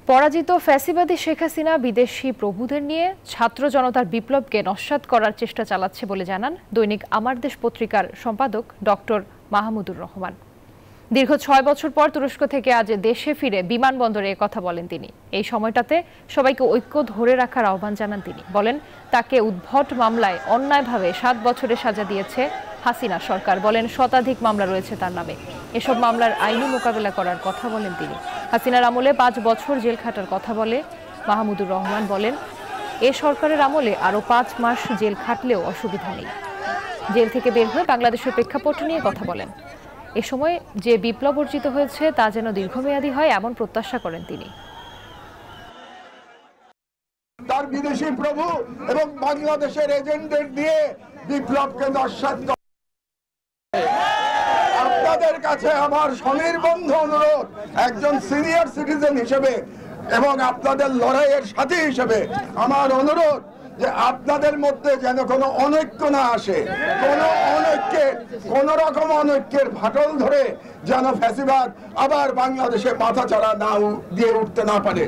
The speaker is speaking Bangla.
পরাজিত ফ্যাসিবাদী শেখ হাসিনা বিদেশি প্রভুদের নিয়ে ছাত্র জনতার বিপ্লবকে নস্যাৎ করার চেষ্টা চালাচ্ছে বলে জানান দৈনিক আমার দেশ পত্রিকার সম্পাদক ডক্টর মাহমুদুর রহমান। দীর্ঘ ৬ বছর পর তুরস্ক থেকে আজ দেশে ফিরে বিমানবন্দরে কথা বলেন তিনি। এই সময়টাতে সবাইকে ঐক্য ধরে রাখার আহ্বান জানান তিনি। বলেন, তাকে উদ্ভট মামলায় অন্যায়ভাবে ৭ বছরের সাজা দিয়েছে হাসিনা সরকার। বলেন, শতাধিক মামলা রয়েছে তার নামে। এসব মামলার আইনি মোকাবেলা করার কথা বলেন তিনি। হাসিনার আমলে ৫ বছর জেল খাটার কথা বলে মাহমুদুর রহমান। বলেন, এ সরকারের আমলে আরও ৫ মাস জেল খাটলেও অসুবিধা নেই। জেল থেকে বের হয়ে বাংলাদেশের প্রেক্ষাপট নিয়ে কথা বলেন। এ সময় যে বিপ্লব অর্জিত হয়েছে তা যেন দীর্ঘমেয়াদী হয় এমন প্রত্যাশা করেন তিনি। তার বিদেশি প্রভু এবং বাংলাদেশের এজেন্টদের দিয়ে বিপ্লবকে নস্যাৎ করে। আপনাদের কাছে আমার স্বনির্বন্ধ অনুরোধ, একজন সিনিয়র সিটিজেন হিসেবে এবং আপনাদের লড়াইয়ের সাথী হিসেবে আমার অনুরোধ যে আপনাদের মধ্যে যেন কোনো অনৈক্য না আসে, কোন রকম অনৈক্যের ফাটল ধরে যেন ফ্যাসিবাদ আবার বাংলাদেশে মাথাচাড়া না দিয়ে উঠতে না পারে।